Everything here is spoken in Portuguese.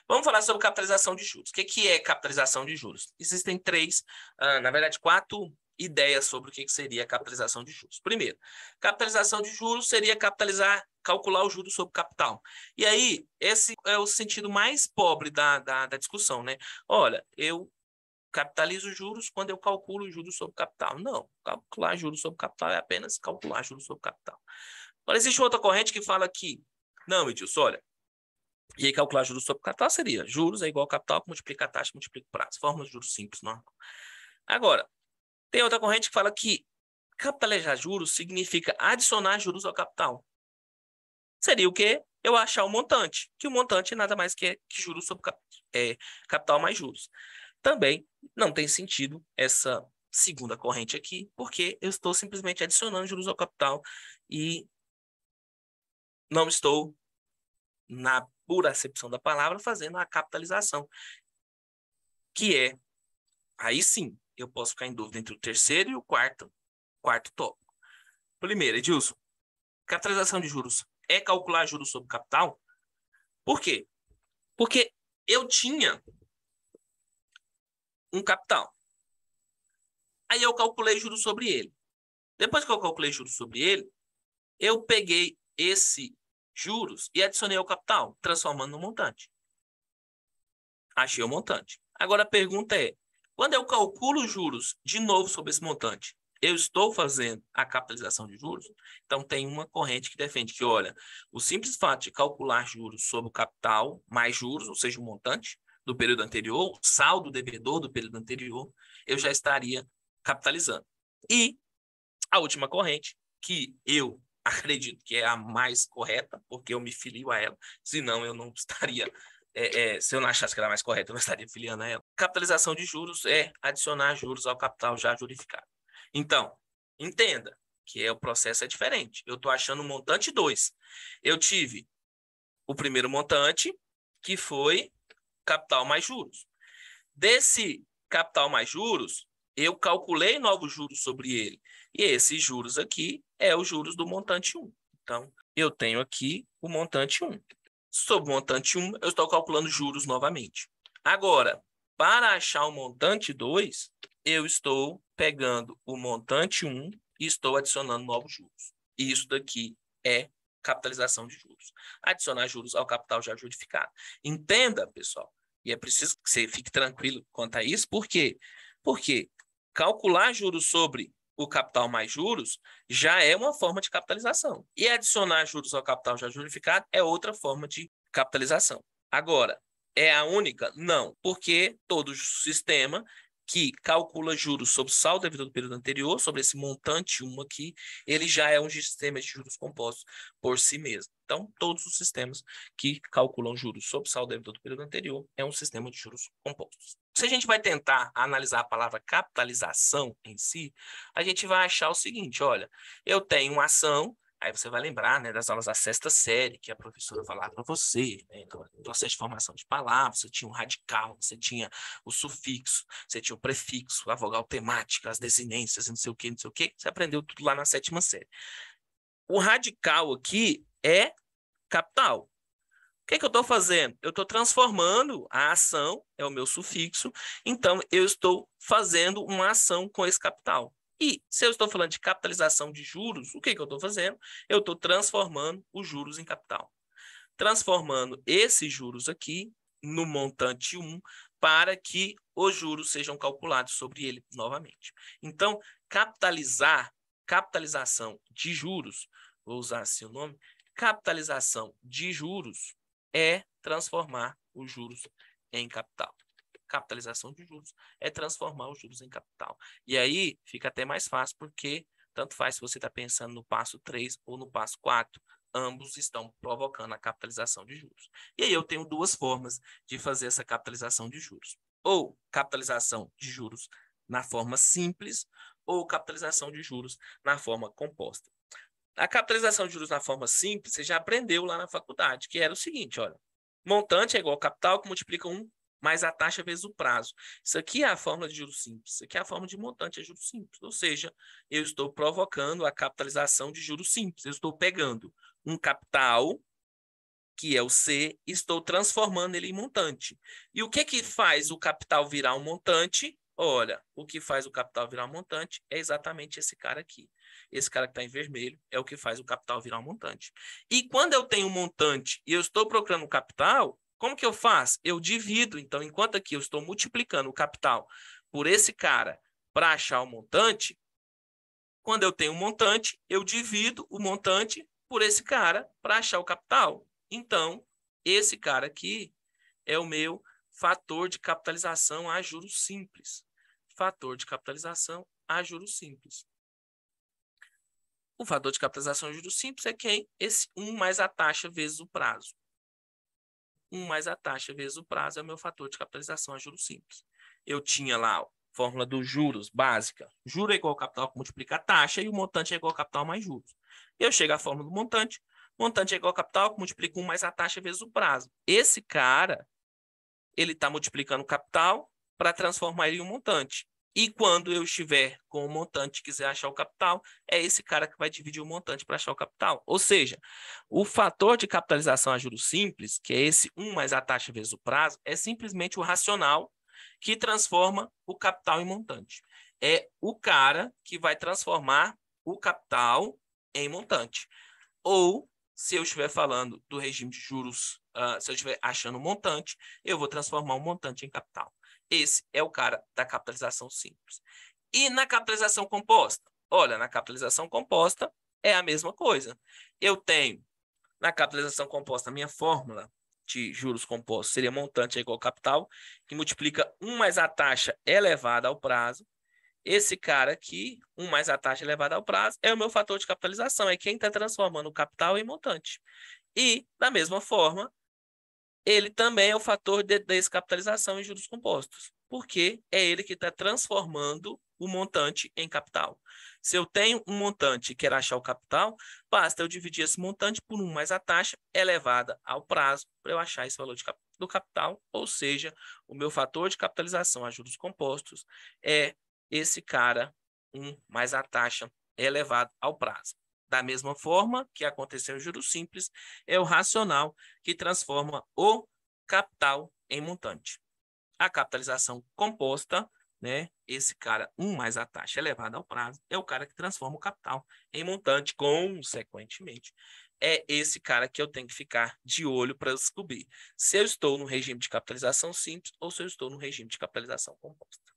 Vamos falar sobre capitalização de juros. O que é capitalização de juros? Existem na verdade, quatro ideias sobre o que seria a capitalização de juros. Primeiro, capitalização de juros seria calcular o juros sobre capital. E aí, esse é o sentido mais pobre da discussão, né? Olha, eu capitalizo juros quando eu calculo juros sobre capital. Não, calcular juros sobre capital é apenas calcular juros sobre capital. Agora, existe outra corrente que fala que, não, Edilson, olha, e aí calcular juros sobre capital seria juros é igual a capital, multiplica a taxa, multiplica o prazo. Fórmula de juros simples, normal. Agora, tem outra corrente que fala que capitalizar juros significa adicionar juros ao capital. Seria o quê? Eu achar o montante, que o montante nada mais que juros sobre capital mais juros. Também não tem sentido essa segunda corrente aqui, porque eu estou simplesmente adicionando juros ao capital e não estou, na pura acepção da palavra, fazendo a capitalização, que é, aí sim, eu posso ficar em dúvida entre o terceiro e o quarto tópico. Primeiro, Edilson, capitalização de juros é calcular juros sobre capital? Por quê? Porque eu tinha um capital. Aí eu calculei juros sobre ele. Depois que eu calculei juros sobre ele, eu peguei esse juros e adicionei ao capital, transformando no montante. Achei o montante. Agora a pergunta é, quando eu calculo juros de novo sobre esse montante, eu estou fazendo a capitalização de juros? Então tem uma corrente que defende que, olha, o simples fato de calcular juros sobre o capital mais juros, ou seja, o montante do período anterior, o saldo devedor do período anterior, eu já estaria capitalizando. E a última corrente, que eu acredito que é a mais correta, porque eu me filio a ela, senão eu não estaria, se eu não achasse que era a mais correta, eu não estaria filiando a ela. Capitalização de juros é adicionar juros ao capital já jurificado. Então, entenda que o processo é diferente. Eu estou achando o montante 2. Eu tive o primeiro montante, que foi capital mais juros. Desse capital mais juros, eu calculei novos juros sobre ele. E esses juros aqui é os juros do montante 1. Então, eu tenho aqui o montante 1. Sobre o montante 1, eu estou calculando juros novamente. Agora, para achar o montante 2, eu estou pegando o montante 1 e estou adicionando novos juros. E isso daqui é capitalização de juros. Adicionar juros ao capital já jurificado. Entenda, pessoal, e é preciso que você fique tranquilo quanto a isso. Por quê? Porque calcular juros sobre o capital mais juros já é uma forma de capitalização. E adicionar juros ao capital já jurificado é outra forma de capitalização. Agora, é a única? Não, porque todo sistema que calcula juros sobre o saldo devido do período anterior, sobre esse montante 1 aqui, ele já é um sistema de juros compostos por si mesmo. Então, todos os sistemas que calculam juros sobre o saldo devido do período anterior é um sistema de juros compostos. Se a gente vai tentar analisar a palavra capitalização em si, a gente vai achar o seguinte, olha, eu tenho uma ação. Aí você vai lembrar, né, das aulas da sexta série, que a professora falava para você, né, no processo de formação de palavras, você tinha um radical, você tinha o sufixo, você tinha o prefixo, a vogal temática, as desinências, não sei o que, não sei o que. Você aprendeu tudo lá na sétima série. O radical aqui é capital. O que eu estou fazendo? Eu estou transformando a ação, é o meu sufixo, então eu estou fazendo uma ação com esse capital. E se eu estou falando de capitalização de juros, o que eu estou fazendo? Eu estou transformando os juros em capital. Transformando esses juros aqui no montante 1 para que os juros sejam calculados sobre ele novamente. Então, capitalização de juros, vou usar assim o nome, capitalização de juros é transformar os juros em capital. Capitalização de juros é transformar os juros em capital. E aí fica até mais fácil, porque tanto faz se você está pensando no passo 3 ou no passo 4, ambos estão provocando a capitalização de juros. E aí eu tenho duas formas de fazer essa capitalização de juros. Ou capitalização de juros na forma simples, ou capitalização de juros na forma composta. A capitalização de juros na forma simples, você já aprendeu lá na faculdade, que era o seguinte, olha, montante é igual ao capital que multiplica 1 mais a taxa vezes o prazo. Isso aqui é a fórmula de juros simples. Isso aqui é a fórmula de montante, é juros simples. Ou seja, eu estou provocando a capitalização de juros simples. Eu estou pegando um capital que é o C, estou transformando ele em montante. E o que faz o capital virar um montante? Olha, o que faz o capital virar um montante é exatamente esse cara aqui. Esse cara que está em vermelho é o que faz o capital virar um montante. E quando eu tenho um montante e eu estou procurando o capital, como que eu faço? Eu divido. Então, enquanto aqui eu estou multiplicando o capital por esse cara para achar o montante, quando eu tenho um montante, eu divido o montante por esse cara para achar o capital. Então, esse cara aqui é o meu fator de capitalização a juros simples. Fator de capitalização a juros simples. O fator de capitalização a juros simples é quem? Esse 1 mais a taxa vezes o prazo. 1 mais a taxa vezes o prazo é o meu fator de capitalização a juros simples. Eu tinha lá a fórmula dos juros básica. Juro é igual ao capital que multiplica a taxa e o montante é igual ao capital mais juros. Eu chego à fórmula do montante. Montante é igual ao capital que multiplica 1 mais a taxa vezes o prazo. Esse cara, ele está multiplicando o capital para transformar ele em um montante. E quando eu estiver com o montante e quiser achar o capital, é esse cara que vai dividir o montante para achar o capital. Ou seja, o fator de capitalização a juros simples, que é esse 1 mais a taxa vezes o prazo, é simplesmente o racional que transforma o capital em montante. É o cara que vai transformar o capital em montante. Ou, se eu estiver falando do regime de juros, se eu estiver achando um montante, eu vou transformar um montante em capital. Esse é o cara da capitalização simples. E na capitalização composta? Olha, na capitalização composta é a mesma coisa. Eu tenho, na capitalização composta, a minha fórmula de juros compostos seria montante é igual ao capital, que multiplica 1 mais a taxa elevada ao prazo. Esse cara aqui, 1 mais a taxa elevada ao prazo, é o meu fator de capitalização, é quem está transformando o capital em montante. E, da mesma forma, ele também é o fator de descapitalização em juros compostos, porque é ele que está transformando o montante em capital. Se eu tenho um montante e quero achar o capital, basta eu dividir esse montante por 1 mais a taxa elevada ao prazo para eu achar esse valor do capital, ou seja, o meu fator de capitalização a juros compostos é esse cara, 1 mais a taxa elevado ao prazo. Da mesma forma que aconteceu em juros simples, é o racional que transforma o capital em montante. A capitalização composta, né, esse cara, 1 mais a taxa elevada ao prazo, é o cara que transforma o capital em montante, consequentemente. É esse cara que eu tenho que ficar de olho para descobrir se eu estou no regime de capitalização simples ou se eu estou no regime de capitalização composta.